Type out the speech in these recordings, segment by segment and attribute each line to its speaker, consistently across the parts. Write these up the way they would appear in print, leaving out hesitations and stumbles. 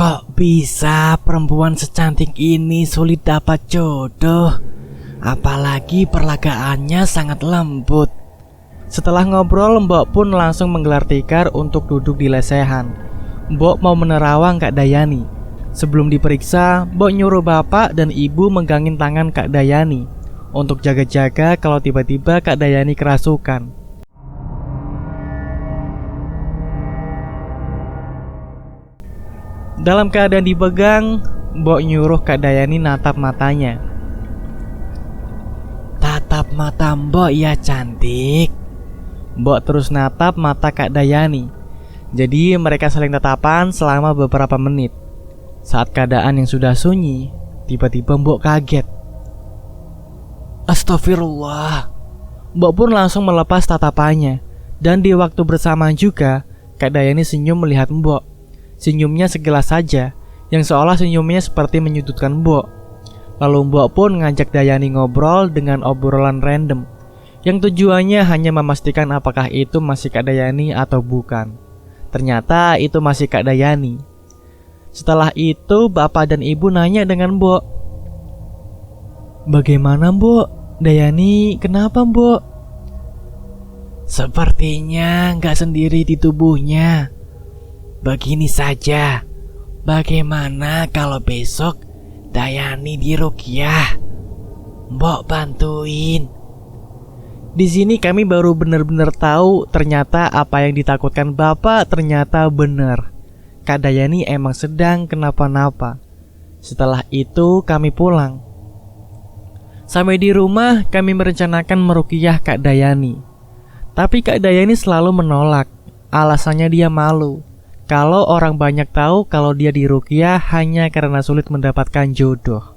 Speaker 1: Kok bisa perempuan secantik ini sulit dapat jodoh? Apalagi perlagaannya sangat lembut. Setelah ngobrol, Mbok pun langsung menggelar tikar untuk duduk di lesehan. Mbok mau menerawang Kak Dayani. Sebelum diperiksa, Mbok nyuruh bapak dan ibu menggangin tangan Kak Dayani untuk jaga-jaga kalau tiba-tiba Kak Dayani kerasukan. Dalam keadaan dipegang, Mbok nyuruh Kak Dayani natap matanya. Tatap mata Mbok ya cantik. Mbok terus natap mata Kak Dayani. Jadi mereka saling tatapan selama beberapa menit. Saat keadaan yang sudah sunyi, tiba-tiba Mbok kaget. Astagfirullah. Mbok pun langsung melepas tatapannya. Dan di waktu bersamaan juga, Kak Dayani senyum melihat Mbok. Senyumnya segelas saja, yang seolah senyumnya seperti menyudutkan Mbok. Lalu Mbok pun ngajak Dayani ngobrol dengan obrolan random, yang tujuannya hanya memastikan apakah itu masih Kak Dayani atau bukan. Ternyata itu masih Kak Dayani. Setelah itu bapak dan ibu nanya dengan Mbok. Bagaimana Mbok? Dayani kenapa Mbok? Sepertinya nggak sendiri di tubuhnya. Begini saja, bagaimana kalau besok Dayani diruqyah? Mbok bantuin. Di sini kami baru benar-benar tahu ternyata apa yang ditakutkan bapak ternyata benar. Kak Dayani emang sedang kenapa-napa. Setelah itu kami pulang. Sampai di rumah kami merencanakan meruqyah Kak Dayani. Tapi Kak Dayani selalu menolak. Alasannya dia malu kalau orang banyak tahu kalau dia diruqyah hanya karena sulit mendapatkan jodoh.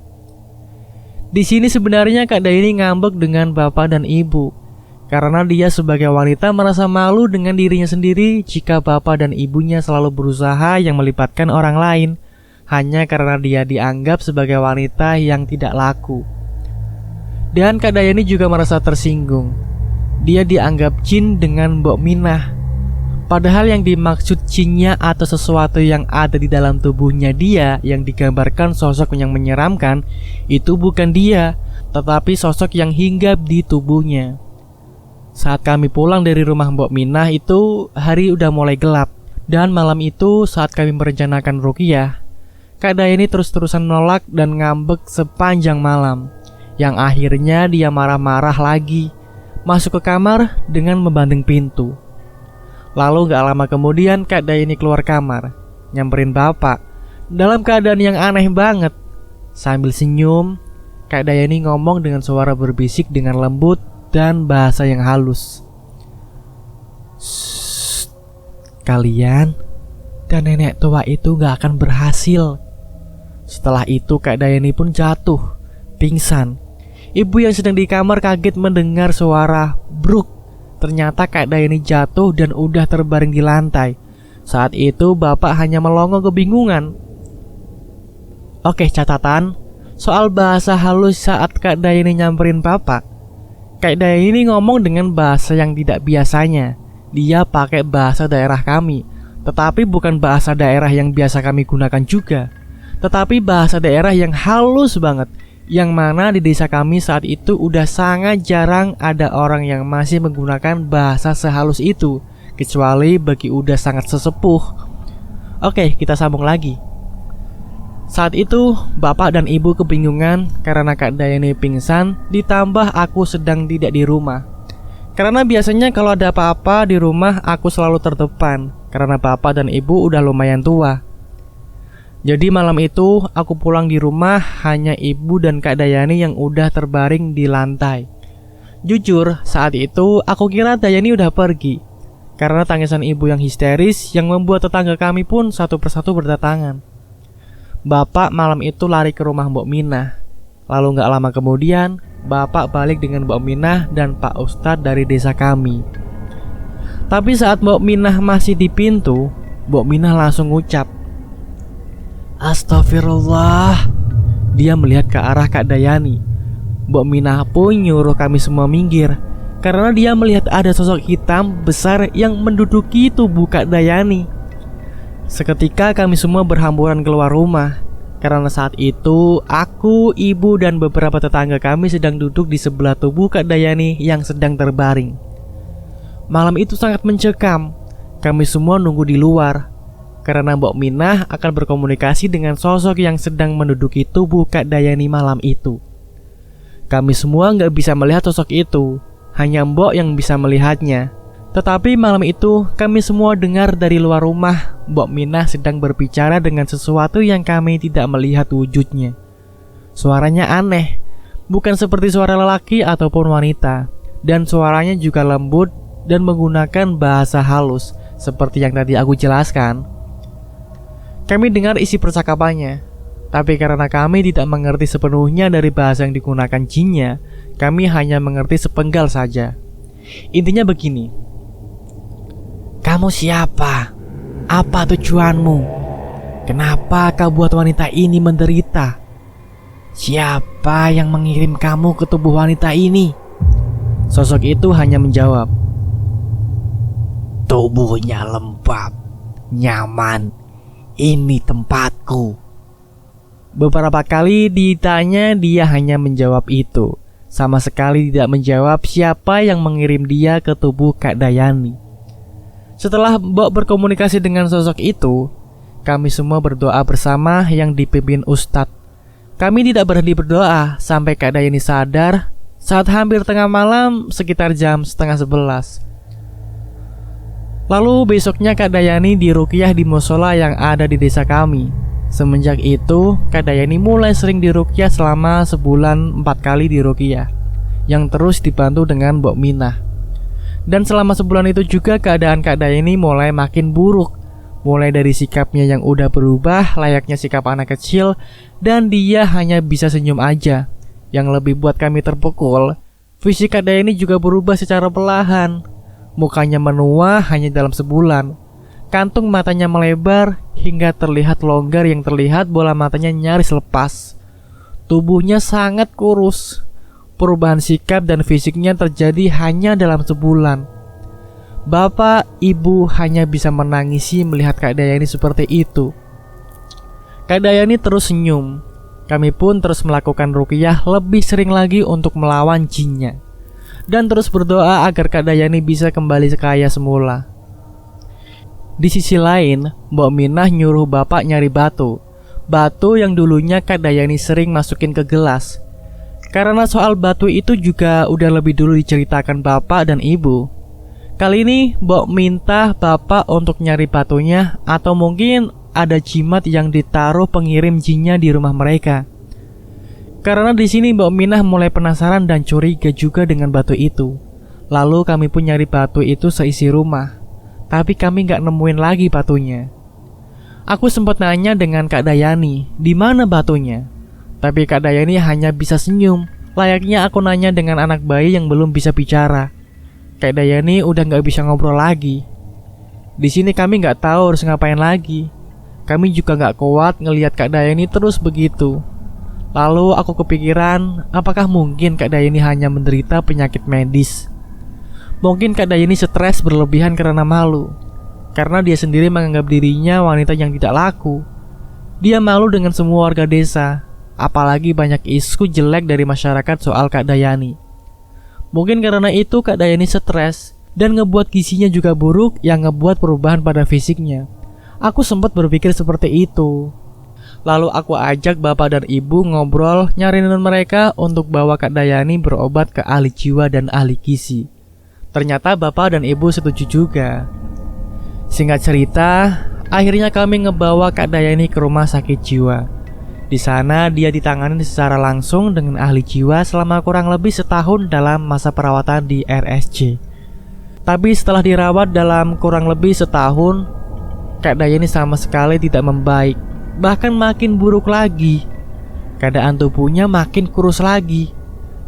Speaker 1: Di sini sebenarnya Kak Dayani ngambek dengan bapak dan ibu karena dia sebagai wanita merasa malu dengan dirinya sendiri jika bapak dan ibunya selalu berusaha yang melibatkan orang lain hanya karena dia dianggap sebagai wanita yang tidak laku. Dan Kak Dayani juga merasa tersinggung. Dia dianggap jin dengan Mbok Minah. Padahal yang dimaksud jinnya atau sesuatu yang ada di dalam tubuhnya dia yang digambarkan sosok yang menyeramkan itu bukan dia, tetapi sosok yang hinggap di tubuhnya. Saat kami pulang dari rumah Mbok Minah itu hari udah mulai gelap. Dan malam itu saat kami merencanakan ruqyah, Kak Dayani terus-terusan nolak dan ngambek sepanjang malam. Yang akhirnya dia marah-marah lagi, masuk ke kamar dengan membanting pintu. Lalu gak lama kemudian Kak Dayani keluar kamar, nyamperin bapak dalam keadaan yang aneh banget. Sambil senyum, Kak Dayani ngomong dengan suara berbisik dengan lembut dan bahasa yang halus. Shh, kalian dan nenek tua itu gak akan berhasil. Setelah itu Kak Dayani pun jatuh, pingsan. Ibu yang sedang di kamar kaget mendengar suara bruk. Ternyata Kak Dayani jatuh dan udah terbaring di lantai. Saat itu bapak hanya melongo kebingungan. Oke, catatan soal bahasa halus saat Kak Dayani nyamperin bapak. Kak Dayani ngomong dengan bahasa yang tidak biasanya. Dia pakai bahasa daerah kami, tetapi bukan bahasa daerah yang biasa kami gunakan juga, tetapi bahasa daerah yang halus banget, yang mana di desa kami saat itu udah sangat jarang ada orang yang masih menggunakan bahasa sehalus itu, kecuali bagi udah sangat sesepuh. Oke, kita sambung lagi. Saat itu bapak dan ibu kebingungan karena Kak Dayani pingsan, ditambah aku sedang tidak di rumah. Karena biasanya kalau ada apa-apa di rumah aku selalu terdepan, karena bapak dan ibu udah lumayan tua. Jadi malam itu aku pulang di rumah hanya ibu dan Kak Dayani yang udah terbaring di lantai. Jujur saat itu aku kira Dayani udah pergi, karena tangisan ibu yang histeris yang membuat tetangga kami pun satu persatu berdatangan. Bapak malam itu lari ke rumah Mbok Minah. Lalu gak lama kemudian bapak balik dengan Mbok Minah dan Pak Ustadz dari desa kami. Tapi saat Mbok Minah masih di pintu, Mbok Minah langsung ngucap, Astagfirullah. Dia melihat ke arah Kak Dayani. Mbok Minah pun nyuruh kami semua minggir karena dia melihat ada sosok hitam besar yang menduduki tubuh Kak Dayani. Seketika kami semua berhamburan keluar rumah. Karena saat itu aku, ibu, dan beberapa tetangga kami sedang duduk di sebelah tubuh Kak Dayani yang sedang terbaring. Malam itu sangat mencekam. Kami semua nunggu di luar karena Mbok Minah akan berkomunikasi dengan sosok yang sedang menduduki tubuh Kak Dayani malam itu. Kami semua nggak bisa melihat sosok itu, hanya Mbok yang bisa melihatnya. Tetapi malam itu kami semua dengar dari luar rumah Mbok Minah sedang berbicara dengan sesuatu yang kami tidak melihat wujudnya. Suaranya aneh, bukan seperti suara lelaki ataupun wanita, dan suaranya juga lembut dan menggunakan bahasa halus seperti yang tadi aku jelaskan. Kami dengar isi percakapannya, tapi karena kami tidak mengerti sepenuhnya dari bahasa yang digunakan jinnya, kami hanya mengerti sepenggal saja. Intinya begini. Kamu siapa? Apa tujuanmu? Kenapa kau buat wanita ini menderita? Siapa yang mengirim kamu ke tubuh wanita ini? Sosok itu hanya menjawab, tubuhnya lembab, nyaman. Ini tempatku. Beberapa kali ditanya, dia hanya menjawab itu. Sama sekali tidak menjawab siapa yang mengirim dia ke tubuh Kak Dayani. Setelah Mbok berkomunikasi dengan sosok itu, kami semua berdoa bersama yang dipimpin Ustadz. Kami tidak berhenti berdoa sampai Kak Dayani sadar saat hampir tengah malam sekitar jam 10:30. Lalu besoknya Kak Dayani diruqyah di musola yang ada di desa kami. Semenjak itu Kak Dayani mulai sering diruqyah selama sebulan 4 kali diruqyah, yang terus dibantu dengan Mbok Minah. Dan selama sebulan itu juga keadaan Kak Dayani mulai makin buruk. Mulai dari sikapnya yang udah berubah layaknya sikap anak kecil, dan dia hanya bisa senyum aja. Yang lebih buat kami terpukul, fisik Kak Dayani juga berubah secara perlahan. Mukanya menua hanya dalam sebulan. Kantung matanya melebar hingga terlihat longgar yang terlihat bola matanya nyaris lepas. Tubuhnya sangat kurus. Perubahan sikap dan fisiknya terjadi hanya dalam sebulan. Bapak, ibu hanya bisa menangisi melihat Kak Dayani seperti itu. Kak Dayani terus senyum. Kami pun terus melakukan ruqyah lebih sering lagi untuk melawan jinnya, dan terus berdoa agar Kak Dayani bisa kembali sekaya semula. Di sisi lain, Mbok Minah nyuruh bapak nyari batu. Batu yang dulunya Kak Dayani sering masukin ke gelas. Karena soal batu itu juga udah lebih dulu diceritakan bapak dan ibu. Kali ini Mbok minta bapak untuk nyari batunya, atau mungkin ada jimat yang ditaruh pengirim jinnya di rumah mereka. Karena di sini Mbok Minah mulai penasaran dan curiga juga dengan batu itu. Lalu kami pun nyari batu itu seisi rumah, tapi kami nggak nemuin lagi batunya. Aku sempat nanya dengan Kak Dayani, di mana batunya? Tapi Kak Dayani hanya bisa senyum, layaknya aku nanya dengan anak bayi yang belum bisa bicara. Kak Dayani udah nggak bisa ngobrol lagi. Di sini kami nggak tahu harus ngapain lagi. Kami juga nggak kuat ngelihat Kak Dayani terus begitu. Lalu aku kepikiran, apakah mungkin Kak Dayani hanya menderita penyakit medis? Mungkin Kak Dayani stres berlebihan karena malu, karena dia sendiri menganggap dirinya wanita yang tidak laku. Dia malu dengan semua warga desa, apalagi banyak isu jelek dari masyarakat soal Kak Dayani. Mungkin karena itu Kak Dayani stres dan ngebuat gizinya juga buruk yang ngebuat perubahan pada fisiknya. Aku sempat berpikir seperti itu. Lalu aku ajak bapak dan ibu ngobrol nyariin mereka untuk bawa Kak Dayani berobat ke ahli jiwa dan ahli gizi. Ternyata bapak dan ibu setuju juga. Singkat cerita, akhirnya kami ngebawa Kak Dayani ke rumah sakit jiwa. Di sana dia ditangani secara langsung dengan ahli jiwa selama kurang lebih setahun dalam masa perawatan di RSJ. Tapi setelah dirawat dalam kurang lebih setahun, Kak Dayani sama sekali tidak membaik, bahkan makin buruk lagi. Keadaan tubuhnya makin kurus lagi,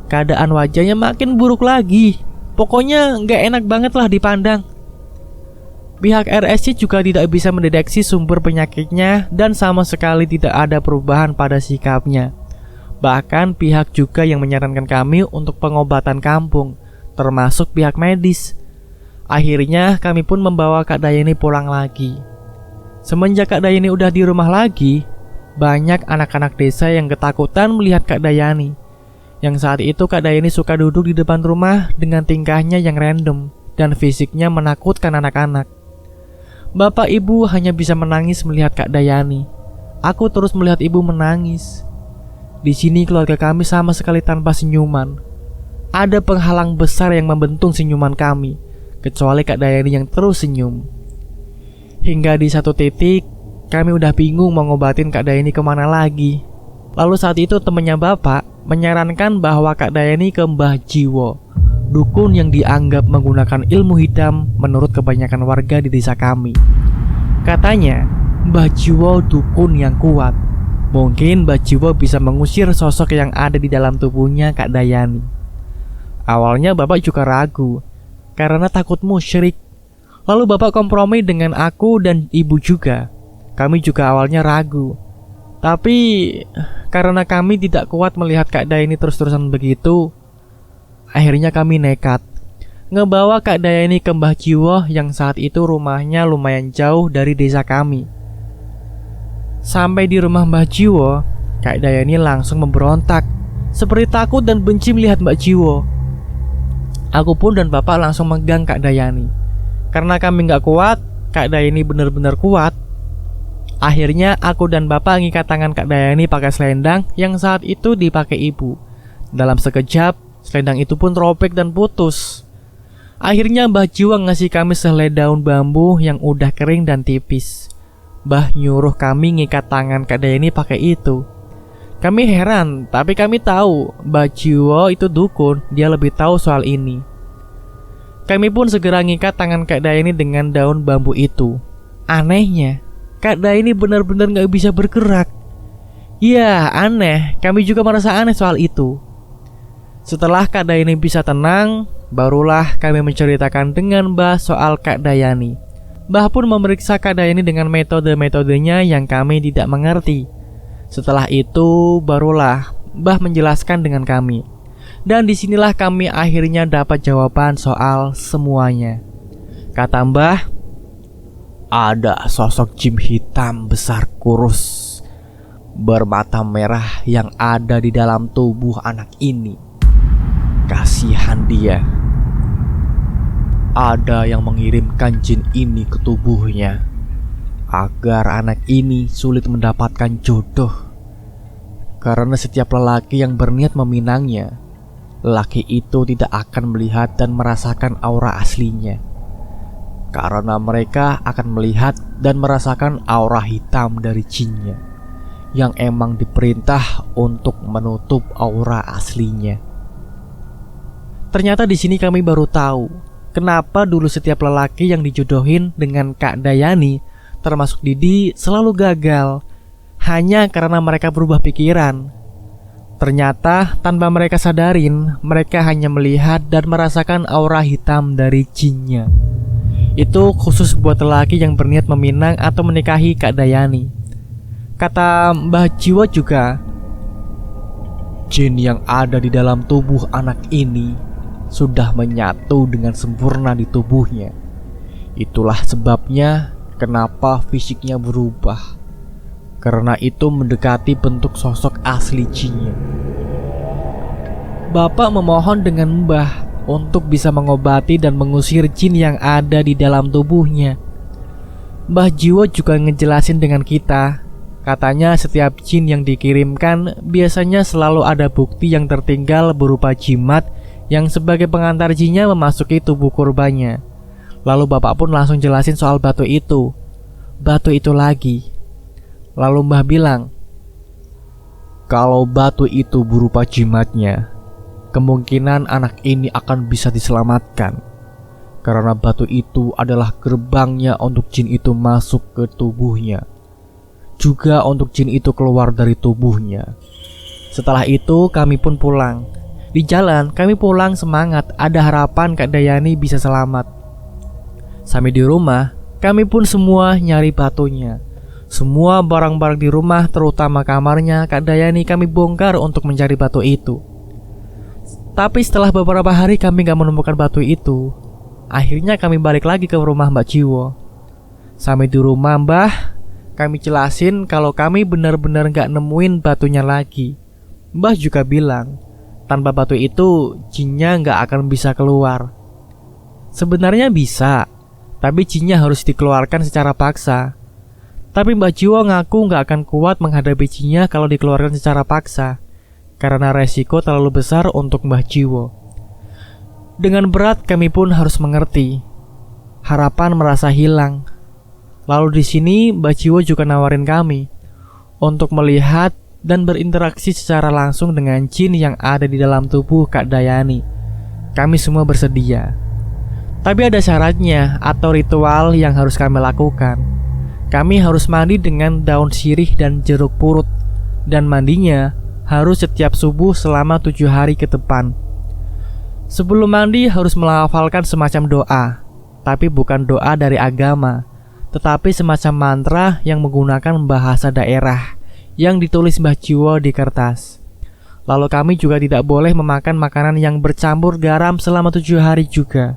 Speaker 1: keadaan wajahnya makin buruk lagi. Pokoknya gak enak banget lah dipandang. Pihak RSC juga tidak bisa mendeteksi sumber penyakitnya dan sama sekali tidak ada perubahan pada sikapnya. Bahkan pihak juga yang menyarankan kami untuk pengobatan kampung, termasuk pihak medis. Akhirnya kami pun membawa Kak Dayani pulang lagi.
Speaker 2: Semenjak Kak Dayani udah di rumah lagi, banyak anak-anak desa yang ketakutan melihat Kak Dayani. Yang saat itu Kak Dayani suka duduk di depan rumah dengan tingkahnya yang random dan fisiknya menakutkan anak-anak. Bapak ibu hanya bisa menangis melihat Kak Dayani. Aku terus melihat ibu menangis. Di sini keluarga kami sama sekali tanpa senyuman. Ada penghalang besar yang membentung senyuman kami, kecuali Kak Dayani yang terus senyum. Hingga di satu titik, kami udah bingung mau ngobatin Kak Dayani kemana lagi. Lalu saat itu temannya bapak menyarankan bahwa Kak Dayani ke Mbah Jiwo, dukun yang dianggap menggunakan ilmu hitam menurut kebanyakan warga di desa kami. Katanya, Mbah Jiwo dukun yang kuat. Mungkin Mbah Jiwo bisa mengusir sosok yang ada di dalam tubuhnya Kak Dayani. Awalnya bapak juga ragu, karena takut musyrik. Lalu bapak kompromi dengan aku dan ibu juga. Kami juga awalnya ragu. Tapi karena kami tidak kuat melihat Kak Dayani terus-terusan begitu, akhirnya kami nekat ngebawa Kak Dayani ke Mbah Jiwo yang saat itu rumahnya lumayan jauh dari desa kami. Sampai di rumah Mbah Jiwo, Kak Dayani langsung memberontak, seperti takut dan benci melihat Mbah Jiwo. Aku pun dan bapak langsung megang Kak Dayani. Karena kami gak kuat, Kak Dayani benar-benar kuat. Akhirnya aku dan bapak ngikat tangan Kak Dayani pakai selendang yang saat itu dipakai ibu. Dalam sekejap, selendang itu pun robek dan putus. Akhirnya Mbah Jiwo ngasih kami sehelai daun bambu yang udah kering dan tipis. Mbah nyuruh kami ngikat tangan Kak Dayani pakai itu. Kami heran, tapi kami tahu Mbah Jiwo itu dukun, dia lebih tahu soal ini. Kami pun segera ngikat tangan Kak Dayani dengan daun bambu itu. Anehnya, Kak Dayani benar-benar gak bisa bergerak. Ya, aneh, kami juga merasa aneh soal itu. Setelah Kak Dayani bisa tenang, barulah kami menceritakan dengan Mbah soal Kak Dayani. Mbah pun memeriksa Kak Dayani dengan metode-metodenya yang kami tidak mengerti. Setelah itu, barulah Mbah menjelaskan dengan kami. Dan disinilah kami akhirnya dapat jawaban soal semuanya. Kata Mbah, ada sosok jin hitam besar kurus bermata merah yang ada di dalam tubuh anak ini. Kasihan dia. Ada yang mengirimkan jin ini ke tubuhnya agar anak ini sulit mendapatkan jodoh. Karena setiap lelaki yang berniat meminangnya, lelaki itu tidak akan melihat dan merasakan aura aslinya. Karena mereka akan melihat dan merasakan aura hitam dari jinnya, yang emang diperintah untuk menutup aura aslinya. Ternyata di sini kami baru tahu kenapa dulu setiap lelaki yang dijodohin dengan Kak Dayani, termasuk Didi, selalu gagal. Hanya karena mereka berubah pikiran. Ternyata tanpa mereka sadarin, mereka hanya melihat dan merasakan aura hitam dari jinnya. Itu khusus buat lelaki yang berniat meminang atau menikahi Kak Dayani. Kata Mbah Jiwo juga, jin yang ada di dalam tubuh anak ini sudah menyatu dengan sempurna di tubuhnya. Itulah sebabnya kenapa fisiknya berubah. Karena itu mendekati bentuk sosok asli jinnya. Bapak memohon dengan Mbah untuk bisa mengobati dan mengusir jin yang ada di dalam tubuhnya. Mbah Jiwo juga ngejelasin dengan kita. Katanya setiap jin yang dikirimkan biasanya selalu ada bukti yang tertinggal berupa jimat yang sebagai pengantar jinnya memasuki tubuh korbannya. Lalu bapak pun langsung jelasin soal batu itu. Batu itu lagi. Lalu Mbah bilang, kalau batu itu berupa jimatnya, kemungkinan anak ini akan bisa diselamatkan. Karena batu itu adalah gerbangnya untuk jin itu masuk ke tubuhnya, juga untuk jin itu keluar dari tubuhnya. Setelah itu kami pun pulang. Di jalan kami pulang semangat, ada harapan Kak Dayani bisa selamat. Sampai di rumah, kami pun semua nyari batunya. Semua barang-barang di rumah, terutama kamarnya Kak Dayani, kami bongkar untuk mencari batu itu. Tapi setelah beberapa hari kami gak menemukan batu itu. Akhirnya kami balik lagi ke rumah Mbak Jiwo. Sampai di rumah Mbah, kami jelasin kalau kami benar-benar gak nemuin batunya lagi. Mbah juga bilang, tanpa batu itu jinnya gak akan bisa keluar. Sebenarnya bisa, tapi jinnya harus dikeluarkan secara paksa. Tapi Mbah Jiwo ngaku gak akan kuat menghadapi jinnya kalau dikeluarkan secara paksa, karena resiko terlalu besar untuk Mbah Jiwo. Dengan berat kami pun harus mengerti. Harapan merasa hilang. Lalu di sini Mbah Jiwo juga nawarin kami untuk melihat dan berinteraksi secara langsung dengan jin yang ada di dalam tubuh Kak Dayani. Kami semua bersedia. Tapi ada syaratnya atau ritual yang harus kami lakukan. Kami harus mandi dengan daun sirih dan jeruk purut, dan mandinya harus setiap subuh selama 7 hari ke depan. Sebelum mandi harus melafalkan semacam doa, tapi bukan doa dari agama, tetapi semacam mantra yang menggunakan bahasa daerah yang ditulis Mbah Jiwo di kertas. Lalu kami juga tidak boleh memakan makanan yang bercampur garam selama 7 hari juga.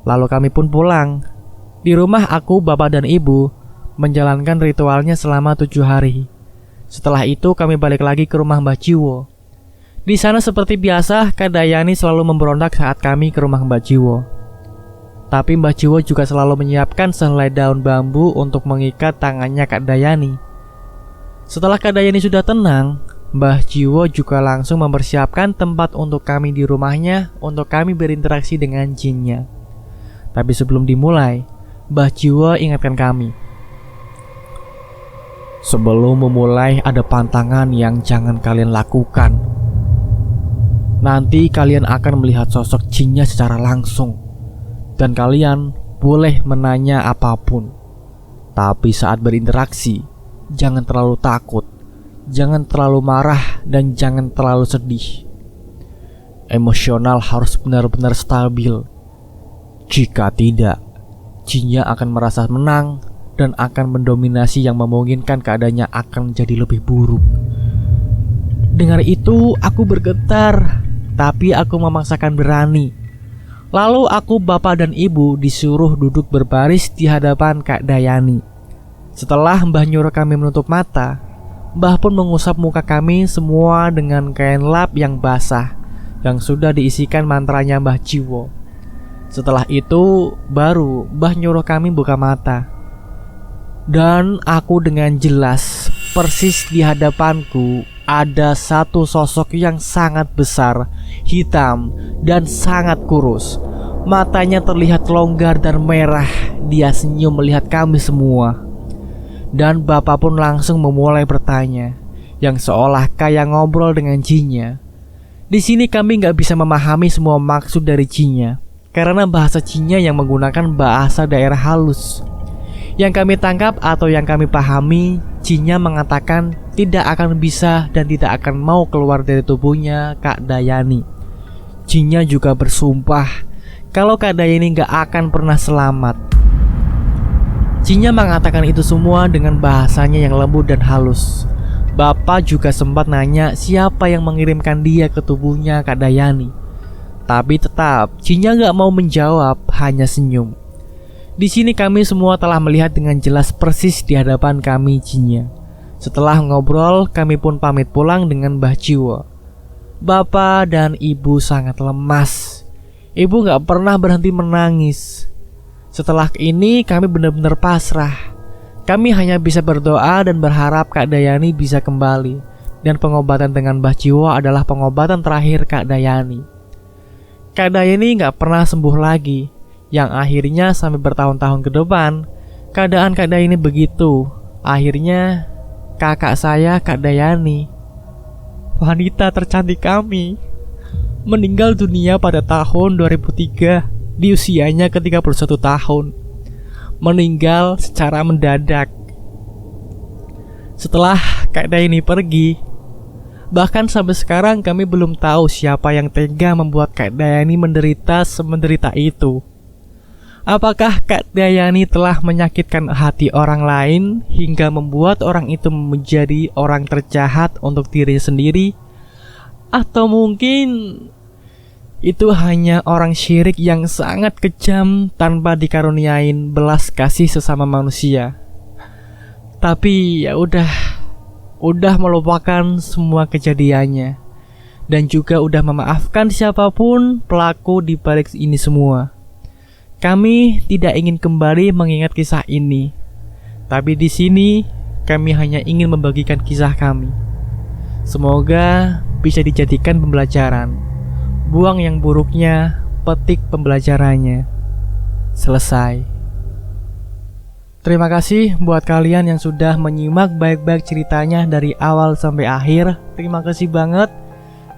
Speaker 2: Lalu kami pun pulang. Di rumah aku, bapak dan ibu menjalankan ritualnya selama 7 hari. Setelah itu kami balik lagi ke rumah Mbah Jiwo. Di sana seperti biasa, Kak Dayani selalu memberontak saat kami ke rumah Mbah Jiwo. Tapi Mbah Jiwo juga selalu menyiapkan sehelai daun bambu untuk mengikat tangannya Kak Dayani. Setelah Kak Dayani sudah tenang, Mbah Jiwo juga langsung mempersiapkan tempat untuk kami di rumahnya untuk kami berinteraksi dengan jinnya. Tapi sebelum dimulai, Mbah Jiwo ingatkan kami. Sebelum memulai ada pantangan yang jangan kalian lakukan. Nanti kalian akan melihat sosok jinnya secara langsung. Dan kalian boleh menanya apapun. Tapi saat berinteraksi, jangan terlalu takut, jangan terlalu marah, dan jangan terlalu sedih. Emosional harus benar-benar stabil. Jika tidak, jinnya akan merasa menang dan akan mendominasi yang memungkinkan keadaannya akan jadi lebih buruk. Dengar itu, aku bergetar, tapi aku memaksakan berani. Lalu aku, bapak dan ibu disuruh duduk berbaris di hadapan Kak Dayani. Setelah Mbah nyuruh kami menutup mata, Mbah pun mengusap muka kami semua dengan kain lap yang basah yang sudah diisikan mantranya Mbah Jiwo. Setelah itu baru Mbah nyuruh kami buka mata. Dan aku dengan jelas persis di hadapanku ada satu sosok yang sangat besar, hitam, dan sangat kurus. Matanya terlihat longgar dan merah. Dia senyum melihat kami semua. Dan bapak pun langsung memulai bertanya, yang seolah kayak ngobrol dengan jinnya. Di sini kami gak bisa memahami semua maksud dari jinnya, karena bahasa jinnya yang menggunakan bahasa daerah halus. Yang kami tangkap atau yang kami pahami, jinnya mengatakan tidak akan bisa dan tidak akan mau keluar dari tubuhnya Kak Dayani. Jinnya juga bersumpah kalau Kak Dayani gak akan pernah selamat. Jinnya mengatakan itu semua dengan bahasanya yang lembut dan halus. Bapak juga sempat nanya siapa yang mengirimkan dia ke tubuhnya Kak Dayani. Tapi tetap jinnya gak mau menjawab, hanya senyum. Di sini kami semua telah melihat dengan jelas persis di hadapan kami jinnya. Setelah ngobrol, kami pun pamit pulang dengan Mbah Jiwo. Bapak dan ibu sangat lemas. Ibu gak pernah berhenti menangis. Setelah ini kami benar-benar pasrah. Kami hanya bisa berdoa dan berharap Kak Dayani bisa kembali. Dan pengobatan dengan Mbah Jiwo adalah pengobatan terakhir Kak Dayani. Kak Dayani gak pernah sembuh lagi, yang akhirnya sampai bertahun-tahun ke depan keadaan Kak Dayani begitu. Akhirnya kakak saya, Kak Dayani, wanita tercantik kami, meninggal dunia pada tahun 2003 di usianya ke-31 tahun. Meninggal secara mendadak. Setelah Kak Dayani pergi, bahkan sampai sekarang kami belum tahu siapa yang tega membuat Kak Dayani menderita semenderita itu. Apakah Kak Dayani telah menyakitkan hati orang lain hingga membuat orang itu menjadi orang terjahat untuk diri sendiri? Atau mungkin itu hanya orang syirik yang sangat kejam tanpa dikaruniain belas kasih sesama manusia? Tapi ya udah melupakan semua kejadiannya. Dan juga udah memaafkan siapapun pelaku di balik ini semua. Kami tidak ingin kembali mengingat kisah ini. Tapi di sini kami hanya ingin membagikan kisah kami. Semoga bisa dijadikan pembelajaran. Buang yang buruknya, petik pembelajarannya. Selesai. Terima kasih buat kalian yang sudah menyimak baik-baik ceritanya dari awal sampai akhir. Terima kasih banget.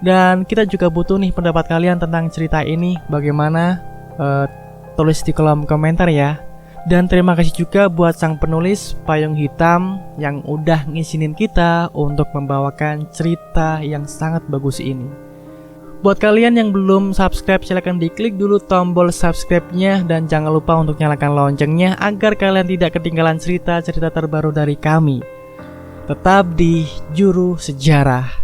Speaker 2: Dan kita juga butuh nih pendapat kalian tentang cerita ini. Bagaimana? Tulis di kolom komentar ya. Dan terima kasih juga buat sang penulis Payung Hitam yang udah ngizinin kita untuk membawakan cerita yang sangat bagus ini. Buat kalian yang belum subscribe, silahkan diklik dulu tombol subscribe-nya dan jangan lupa untuk nyalakan loncengnya agar kalian tidak ketinggalan cerita-cerita terbaru dari kami. Tetap di Juru Sejarah.